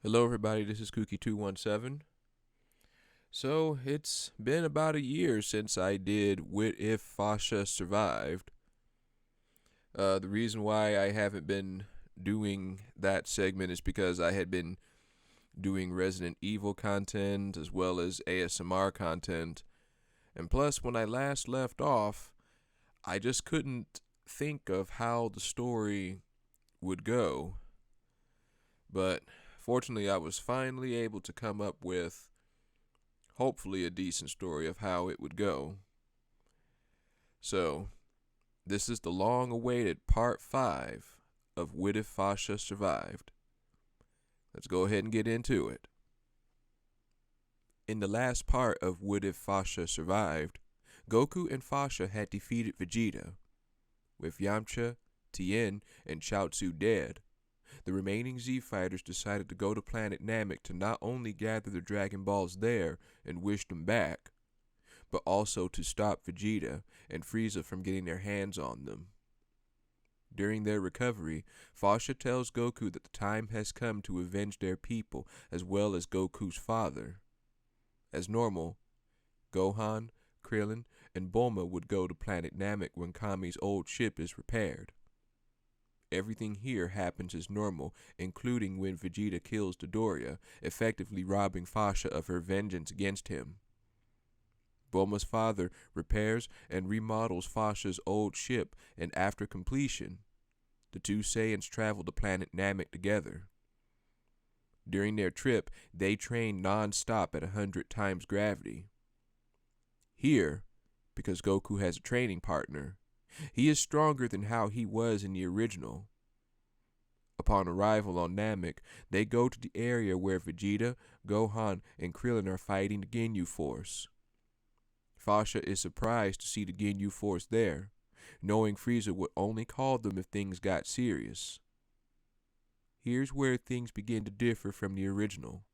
Hello, everybody. This is Kookie217. So, it's been about a year since I did What If Fasha Survived. The reason why I haven't been doing that segment is because I had been doing Resident Evil content as well as ASMR content. And plus, when I last left off, I just couldn't think of how the story would go. But fortunately, I was finally able to come up with hopefully a decent story of how it would go. So, this is the long awaited part 5 of What If Fasha Survived. Let's go ahead and get into it. In the last part of What If Fasha Survived, Goku and Fasha had defeated Vegeta. With Yamcha, Tien, and Chaozu dead, the remaining Z fighters decided to go to planet Namek to not only gather the Dragon Balls there and wish them back, but also to stop Vegeta and Frieza from getting their hands on them. During their recovery, Fasha tells Goku that the time has come to avenge their people as well as Goku's father. As normal, Gohan, Krillin, and Bulma would go to planet Namek when Kami's old ship is repaired. Everything here happens as normal, including when Vegeta kills Dodoria, effectively robbing Fasha of her vengeance against him. Bulma's father repairs and remodels Fasha's old ship, and after completion, the two Saiyans travel to planet Namek together. During their trip, they train non-stop at 100 times gravity. Here, because Goku has a training partner, he is stronger than how he was in the original. Upon arrival on Namek, they go to the area where Vegeta, Gohan, and Krillin are fighting the Ginyu Force. Fasha is surprised to see the Ginyu Force there, knowing Frieza would only call them if things got serious. Here's where things begin to differ from the original.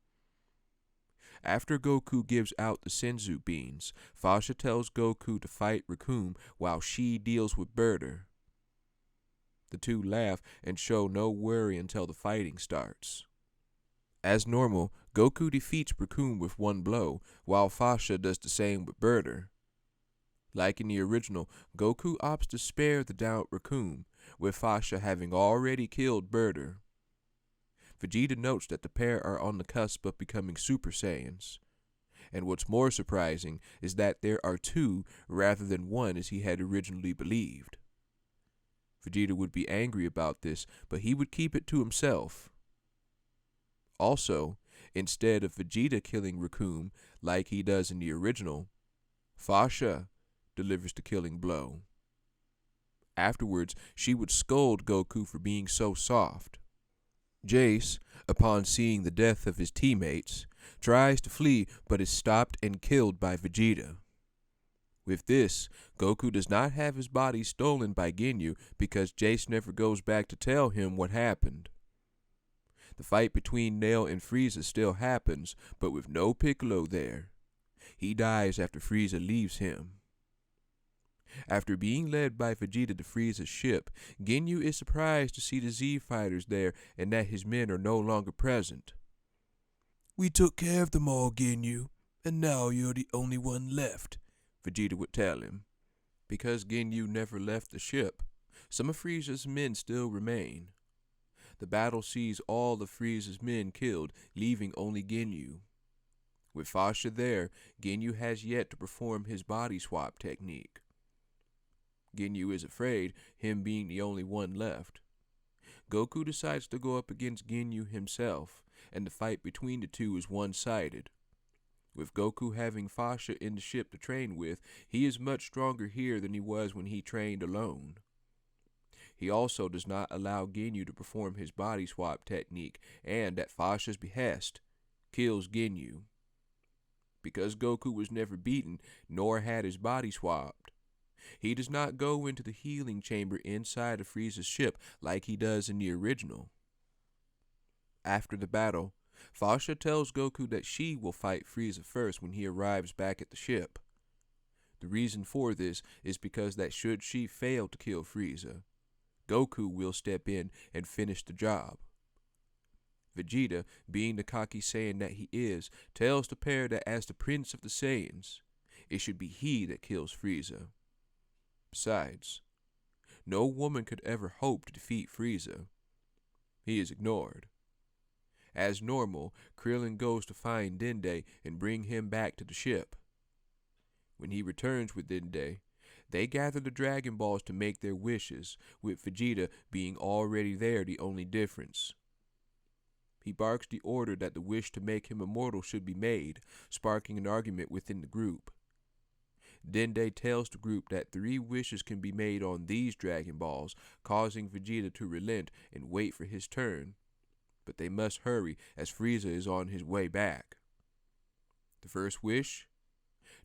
After Goku gives out the Senzu beans, Fasha tells Goku to fight Recoome while she deals with Burter. The two laugh and show no worry until the fighting starts. As normal, Goku defeats Recoome with one blow, while Fasha does the same with Burter. Like in the original, Goku opts to spare the downed Recoome, with Fasha having already killed Burter. Vegeta notes that the pair are on the cusp of becoming Super Saiyans. And what's more surprising is that there are two rather than one as he had originally believed. Vegeta would be angry about this, but he would keep it to himself. Also, instead of Vegeta killing Recoome like he does in the original, Fasha delivers the killing blow. Afterwards, she would scold Goku for being so soft. Jace, upon seeing the death of his teammates, tries to flee but is stopped and killed by Vegeta. With this, Goku does not have his body stolen by Ginyu because Jace never goes back to tell him what happened. The fight between Nail and Frieza still happens, but with no Piccolo there. He dies after Frieza leaves him. After being led by Vegeta to Frieza's ship, Ginyu is surprised to see the Z fighters there and that his men are no longer present. "We took care of them all, Ginyu, and now you're the only one left," Vegeta would tell him. Because Ginyu never left the ship, some of Frieza's men still remain. The battle sees all of Frieza's men killed, leaving only Ginyu. With Fasha there, Ginyu has yet to perform his body swap technique. Ginyu is afraid, him being the only one left. Goku decides to go up against Ginyu himself, and the fight between the two is one-sided. With Goku having Fasha in the ship to train with, he is much stronger here than he was when he trained alone. He also does not allow Ginyu to perform his body swap technique, and at Fasha's behest, kills Ginyu. Because Goku was never beaten, nor had his body swapped, he does not go into the healing chamber inside of Frieza's ship like he does in the original. After the battle, Fasha tells Goku that she will fight Frieza first when he arrives back at the ship. The reason for this is because that should she fail to kill Frieza, Goku will step in and finish the job. Vegeta, being the cocky Saiyan that he is, tells the pair that as the Prince of the Saiyans, it should be he that kills Frieza. Besides, no woman could ever hope to defeat Frieza. He is ignored. As normal, Krillin goes to find Dende and bring him back to the ship. When he returns with Dende, they gather the Dragon Balls to make their wishes, with Vegeta being already there the only difference. He barks the order that the wish to make him immortal should be made, sparking an argument within the group. Dende tells the group that 3 wishes can be made on these Dragon Balls, causing Vegeta to relent and wait for his turn. But they must hurry as Frieza is on his way back. The first wish?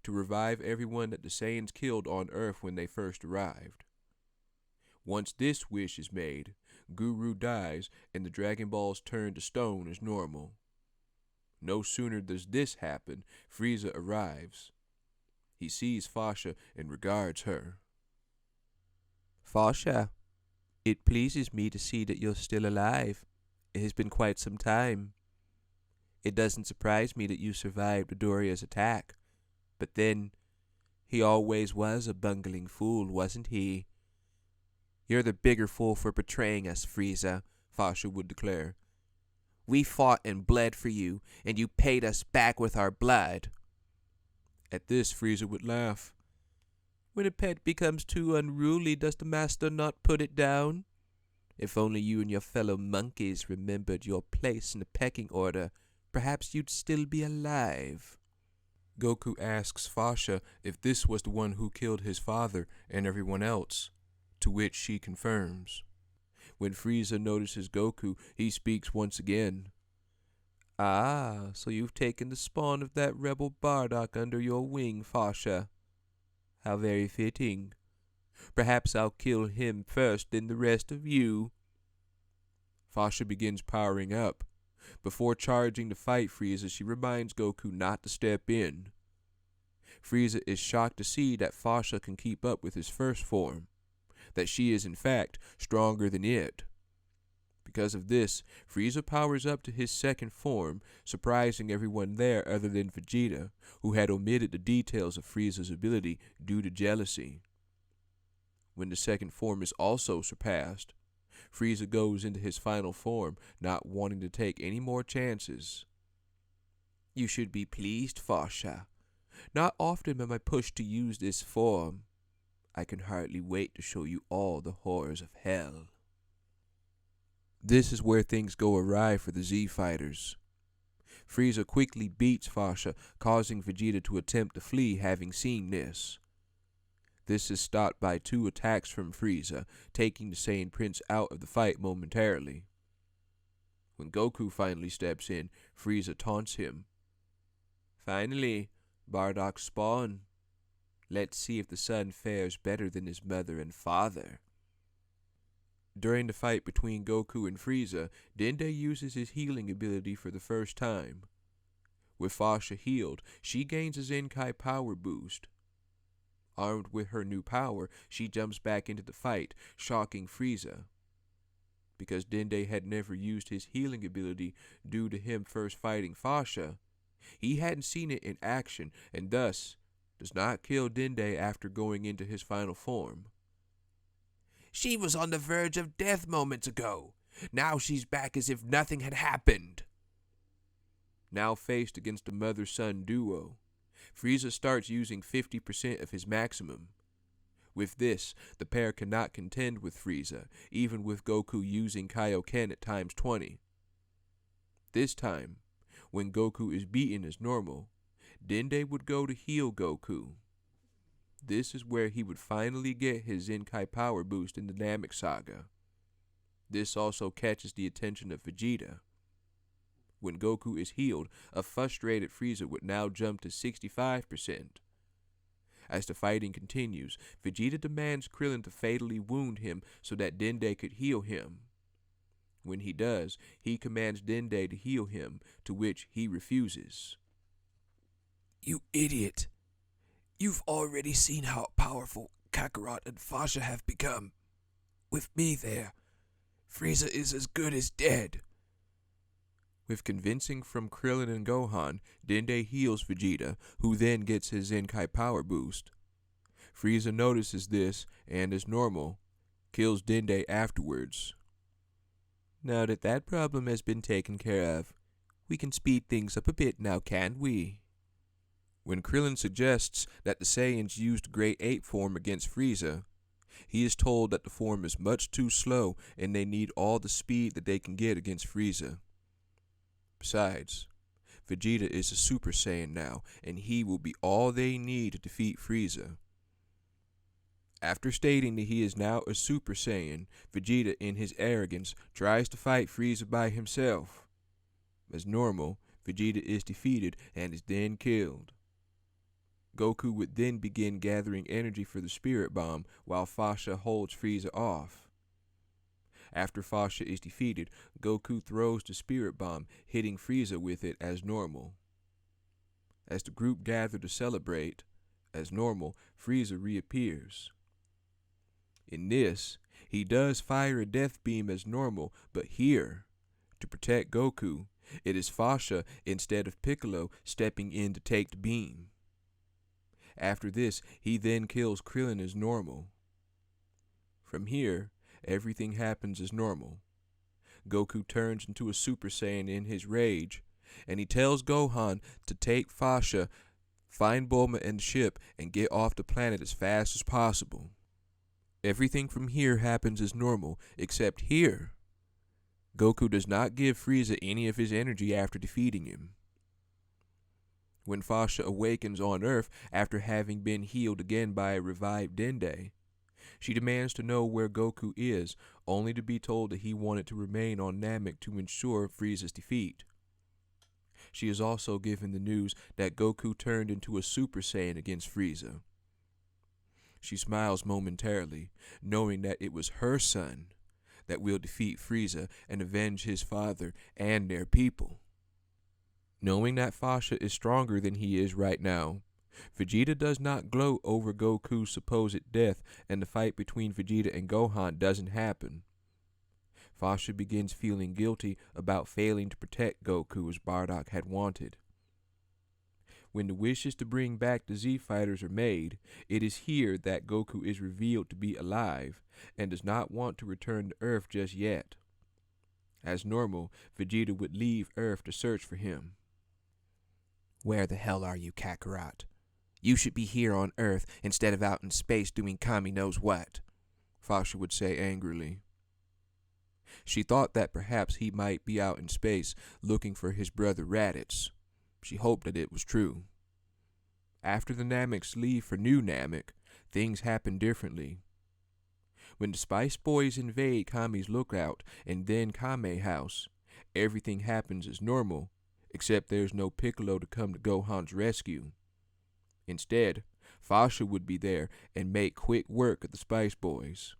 To revive everyone that the Saiyans killed on Earth when they first arrived. Once this wish is made, Guru dies and the Dragon Balls turn to stone as normal. No sooner does this happen, Frieza arrives. He sees Fasha and regards her. Fasha, it pleases me to see that you're still alive. It has been quite some time. It doesn't surprise me that you survived Midoriya's attack. But then, he always was a bungling fool, wasn't he? You're the bigger fool for betraying us, Frieza, Fasha would declare. We fought and bled for you, and you paid us back with our blood. At this, Frieza would laugh. When a pet becomes too unruly, does the master not put it down? If only you and your fellow monkeys remembered your place in the pecking order, perhaps you'd still be alive. Goku asks Fasha if this was the one who killed his father and everyone else, to which she confirms. When Frieza notices Goku, he speaks once again. Ah, so you've taken the spawn of that rebel Bardock under your wing, Fasha. How very fitting. Perhaps I'll kill him first, then the rest of you. Fasha begins powering up. Before charging to fight Frieza, she reminds Goku not to step in. Frieza is shocked to see that Fasha can keep up with his first form, that she is in fact stronger than it. Because of this, Frieza powers up to his second form, surprising everyone there other than Vegeta, who had omitted the details of Frieza's ability due to jealousy. When the second form is also surpassed, Frieza goes into his final form, not wanting to take any more chances. You should be pleased, Fasha. Not often am I pushed to use this form. I can hardly wait to show you all the horrors of hell. This is where things go awry for the Z fighters. Frieza quickly beats Fasha, causing Vegeta to attempt to flee having seen this. This is stopped by 2 attacks from Frieza, taking the Saiyan Prince out of the fight momentarily. When Goku finally steps in, Frieza taunts him. Finally, Bardock's spawn. Let's see if the son fares better than his mother and father. During the fight between Goku and Frieza, Dende uses his healing ability for the first time. With Fasha healed, she gains a Zenkai power boost. Armed with her new power, she jumps back into the fight, shocking Frieza. Because Dende had never used his healing ability due to him first fighting Fasha, he hadn't seen it in action and thus does not kill Dende after going into his final form. She was on the verge of death moments ago. Now she's back as if nothing had happened. Now faced against a mother-son duo, Frieza starts using 50% of his maximum. With this, the pair cannot contend with Frieza, even with Goku using Kaioken at times 20. This time, when Goku is beaten as normal, Dende would go to heal Goku. This is where he would finally get his Zenkai power boost in the Namek Saga. This also catches the attention of Vegeta. When Goku is healed, a frustrated Frieza would now jump to 65%. As the fighting continues, Vegeta demands Krillin to fatally wound him so that Dende could heal him. When he does, he commands Dende to heal him, to which he refuses. You idiot! You've already seen how powerful Kakarot and Fasha have become. With me there, Frieza is as good as dead. With convincing from Krillin and Gohan, Dende heals Vegeta, who then gets his Zenkai power boost. Frieza notices this and, as normal, kills Dende afterwards. Now that that problem has been taken care of, we can speed things up a bit now, can't we? When Krillin suggests that the Saiyans used Great Ape form against Frieza, he is told that the form is much too slow and they need all the speed that they can get against Frieza. Besides, Vegeta is a Super Saiyan now, and he will be all they need to defeat Frieza. After stating that he is now a Super Saiyan, Vegeta, in his arrogance, tries to fight Frieza by himself. As normal, Vegeta is defeated and is then killed. Goku would then begin gathering energy for the Spirit Bomb while Fasha holds Frieza off. After Fasha is defeated, Goku throws the Spirit Bomb, hitting Frieza with it as normal. As the group gather to celebrate, as normal, Frieza reappears. In this, he does fire a death beam as normal, but here, to protect Goku, it is Fasha instead of Piccolo stepping in to take the beam. After this, he then kills Krillin as normal. From here, everything happens as normal. Goku turns into a Super Saiyan in his rage, and he tells Gohan to take Fasha, find Bulma and the ship, and get off the planet as fast as possible. Everything from here happens as normal, except here. Goku does not give Frieza any of his energy after defeating him. When Fasha awakens on Earth after having been healed again by a revived Dende, she demands to know where Goku is, only to be told that he wanted to remain on Namek to ensure Frieza's defeat. She is also given the news that Goku turned into a Super Saiyan against Frieza. She smiles momentarily, knowing that it was her son that will defeat Frieza and avenge his father and their people. Knowing that Fasha is stronger than he is right now, Vegeta does not gloat over Goku's supposed death, and the fight between Vegeta and Gohan doesn't happen. Fasha begins feeling guilty about failing to protect Goku as Bardock had wanted. When the wishes to bring back the Z-Fighters are made, it is here that Goku is revealed to be alive and does not want to return to Earth just yet. As normal, Vegeta would leave Earth to search for him. Where the hell are you, Kakarot? You should be here on Earth instead of out in space doing Kami knows what, Fasha would say angrily. She thought that perhaps he might be out in space looking for his brother Raditz. She hoped that it was true. After the Nameks leave for New Namek, things happen differently. When the Spice Boys invade Kami's lookout and then Kame House, everything happens as normal, except there's no Piccolo to come to Gohan's rescue. Instead, Fasha would be there and make quick work of the Spice Boys.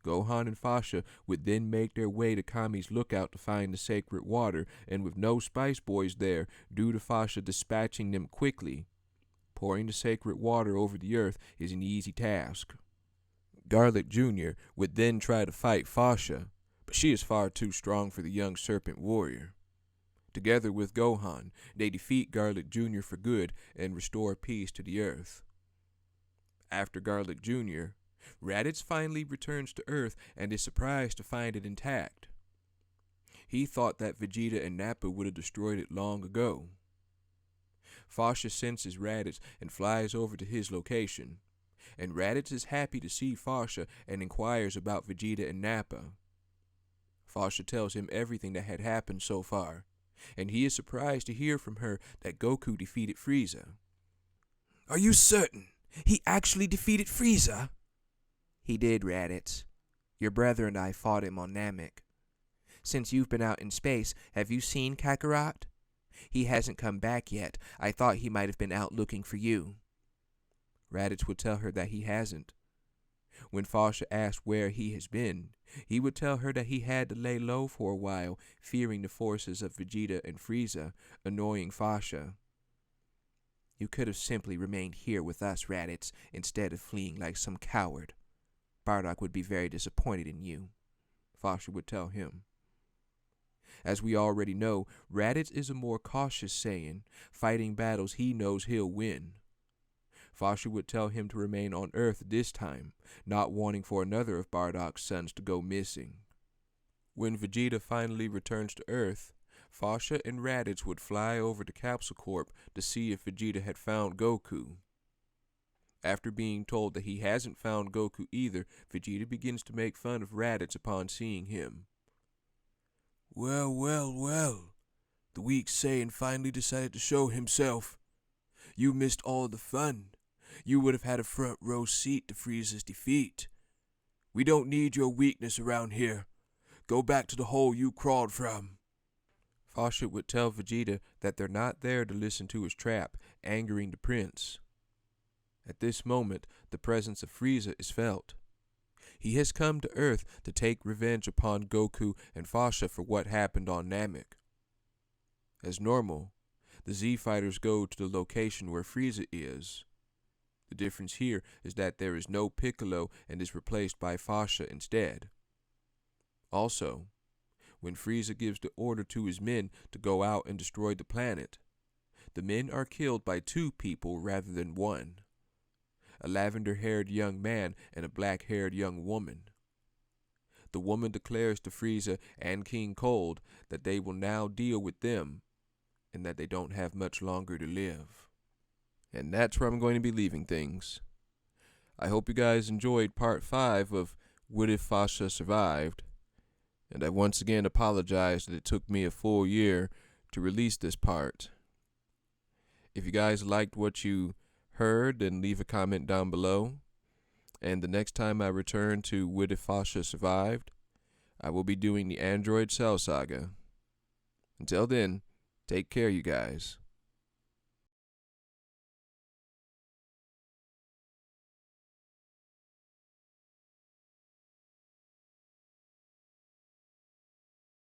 Gohan and Fasha would then make their way to Kami's lookout to find the sacred water, and with no Spice Boys there, due to Fasha dispatching them quickly, pouring the sacred water over the earth is an easy task. Garlic Jr. would then try to fight Fasha, but she is far too strong for the young serpent warrior. Together with Gohan, they defeat Garlic Jr. for good and restore peace to the earth. After Garlic Jr., Raditz finally returns to Earth and is surprised to find it intact. He thought that Vegeta and Nappa would have destroyed it long ago. Fasha senses Raditz and flies over to his location, and Raditz is happy to see Fasha and inquires about Vegeta and Nappa. Fasha tells him everything that had happened so far, and he is surprised to hear from her that Goku defeated Frieza. Are you certain? He actually defeated Frieza? He did, Raditz. Your brother and I fought him on Namek. Since you've been out in space, have you seen Kakarot? He hasn't come back yet. I thought he might have been out looking for you. Raditz would tell her that he hasn't. When Fasha asked where he has been, he would tell her that he had to lay low for a while, fearing the forces of Vegeta and Frieza, annoying Fasha. You could have simply remained here with us, Raditz, instead of fleeing like some coward. Bardock would be very disappointed in you, Fasha would tell him. As we already know, Raditz is a more cautious Saiyan, fighting battles he knows he'll win. Fasha would tell him to remain on Earth this time, not wanting for another of Bardock's sons to go missing. When Vegeta finally returns to Earth, Fasha and Raditz would fly over to Capsule Corp to see if Vegeta had found Goku. After being told that he hasn't found Goku either, Vegeta begins to make fun of Raditz upon seeing him. Well, well, well. The weak Saiyan finally decided to show himself. You missed all the fun. You would have had a front row seat to Frieza's defeat. We don't need your weakness around here. Go back to the hole you crawled from. Fasha would tell Vegeta that they're not there to listen to his trap, angering the prince. At this moment, the presence of Frieza is felt. He has come to Earth to take revenge upon Goku and Fasha for what happened on Namek. As normal, the Z-Fighters go to the location where Frieza is. The difference here is that there is no Piccolo and is replaced by Fasha instead. Also, when Frieza gives the order to his men to go out and destroy the planet, the men are killed by two people rather than one. A lavender-haired young man and a black-haired young woman. The woman declares to Frieza and King Cold that they will now deal with them and that they don't have much longer to live. And that's where I'm going to be leaving things. I hope you guys enjoyed part 5 of What If Fasha Survived, and I once again apologize that it took me a full year to release this part. If you guys liked what you heard, then leave a comment down below. And the next time I return to What If Fasha Survived, I will be doing the Android Cell Saga. Until then, take care, you guys.